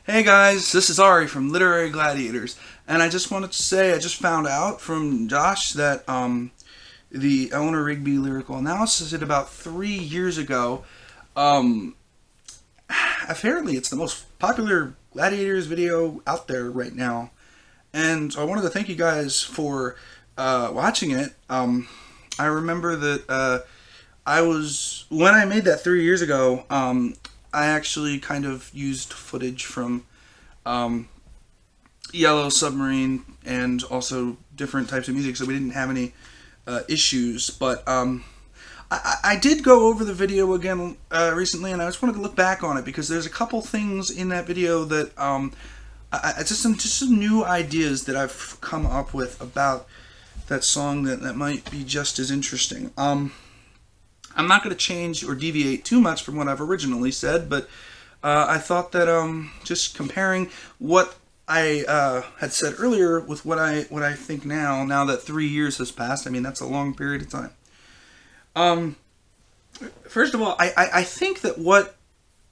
Hey guys, this is Ari from Literary Gladiators, and I just wanted to say I just found out from Josh that the Eleanor Rigby lyrical analysis did about 3 years ago. Um, Apparently, it's the most popular Gladiators video out there right now, and so I wanted to thank you guys for watching it. I remember that I was when I made that 3 years ago. I actually kind of used footage from um, Yellow Submarine and also different types of music, so we didn't have any issues. But I did go over the video again recently, and I just wanted to look back on it because there's a couple things in that video that just some new ideas that I've come up with about that song that might be just as interesting. I'm not going to change or deviate too much from what I've originally said, but I thought that just comparing what I had said earlier with what I think now that 3 years has passed. I mean, that's a long period of time. Um, First of all, I think that what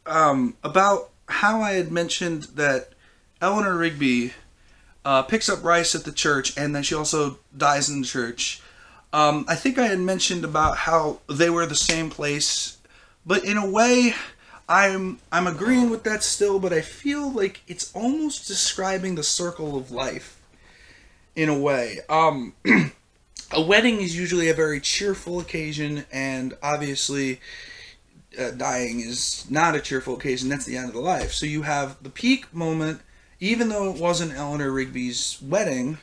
about how I had mentioned that Eleanor Rigby picks up rice at the church, and then she also dies in the church. I think I had mentioned about how they were the same place, but in a way, I'm agreeing with that still. But I feel like it's almost describing the circle of life in a way. A wedding is usually a very cheerful occasion, and obviously, dying is not a cheerful occasion. That's the end of the life. So you have the peak moment, even though it wasn't Eleanor Rigby's wedding,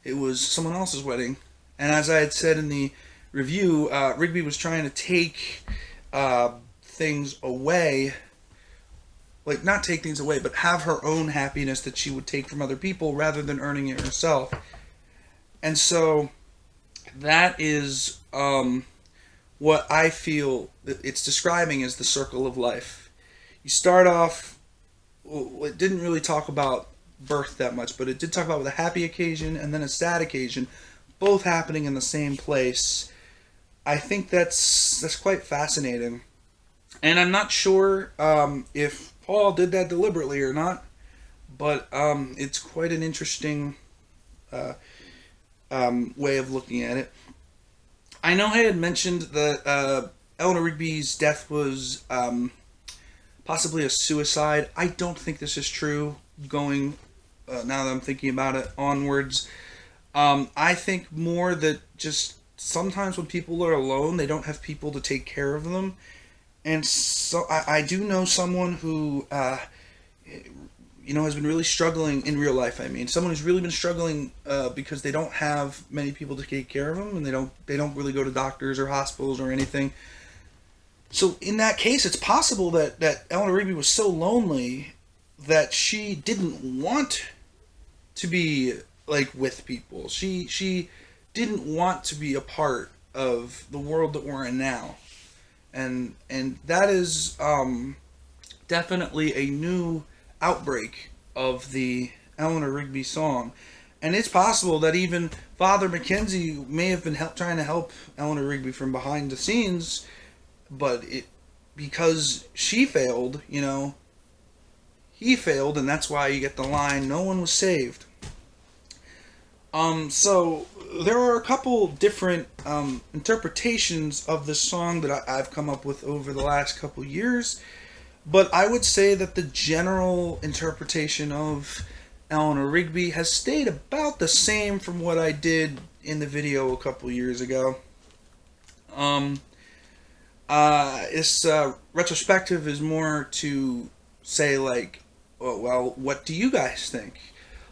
it was someone else's wedding. And as I had said in the review, Rigby was trying to take things away, like not take things away, but have her own happiness that she would take from other people rather than earning it herself. And so that is what I feel it's describing as the circle of life. You start off, well, it didn't really talk about birth that much, but it did talk about a happy occasion and then a sad occasion, both happening in the same place. I think that's quite fascinating, and I'm not sure if Paul did that deliberately or not, but it's quite an interesting uh, way of looking at it. I know I had mentioned that Eleanor Rigby's death was possibly a suicide. I don't think this is true. Going now that I'm thinking about it onwards, I think more that just sometimes when people are alone, they don't have people to take care of them. And so I do know someone who, has been really struggling in real life. I mean, someone who's really been struggling because they don't have many people to take care of them, and they don't really go to doctors or hospitals or anything. So in that case, it's possible that Eleanor Rigby was so lonely that she didn't want to be like with people. She didn't want to be a part of the world that we're in now, and that is definitely a new outbreak of the Eleanor Rigby song. And it's possible that even Father Mackenzie may have been trying to help Eleanor Rigby from behind the scenes, but because she failed, he failed, and that's why you get the line, "No one was saved." So there are a couple different interpretations of this song that I've come up with over the last couple years, but I would say that the general interpretation of Eleanor Rigby has stayed about the same from what I did in the video a couple years ago. This retrospective is more to say, like, oh, well, what do you guys think?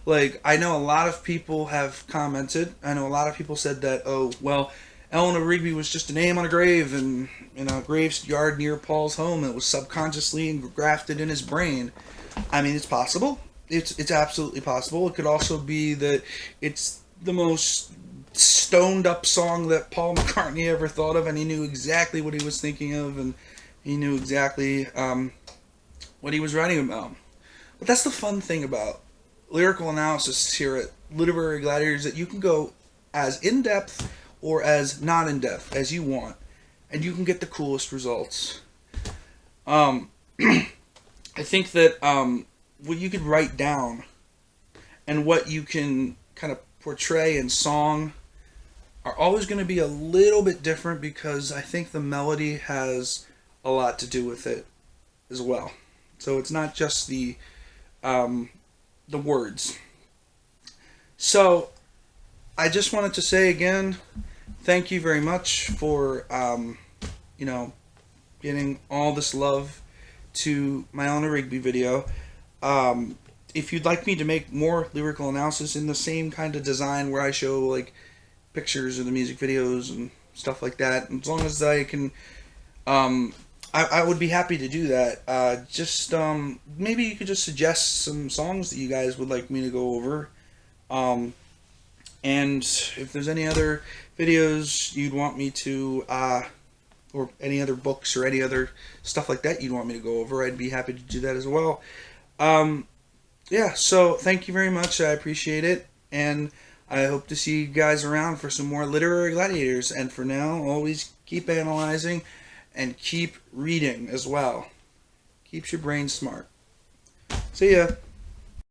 Like, I know a lot of people have commented. I know a lot of people said that, oh, well, Eleanor Rigby was just a name on a grave and in a graveyard near Paul's home. It was subconsciously grafted in his brain. I mean, it's possible. It's absolutely possible. It could also be that it's the most stoned up song that Paul McCartney ever thought of, and he knew exactly what he was thinking of, and he knew exactly what he was writing about. But that's the fun thing about lyrical analysis here at Literary Gladiators, that you can go as in-depth or as not in-depth as you want, and you can get the coolest results. I think that what you could write down and what you can kind of portray in song are always going to be a little bit different, because I think the melody has a lot to do with it as well. So it's not just the words. So I just wanted to say again, thank you very much for you know, getting all this love to my Eleanor Rigby video. If you'd like me to make more lyrical analysis in the same kind of design where I show like pictures of the music videos and stuff like that, as long as I can, I would be happy to do that. Just maybe you could just suggest some songs that you guys would like me to go over. And if there's any other videos you'd want me to, or any other books or any other stuff like that you'd want me to go over, I'd be happy to do that as well. Yeah, so thank you very much. I appreciate it. And I hope to see you guys around for some more Literary Gladiators. And for now, always keep analyzing and keep reading as well. Keeps your brain smart. See ya.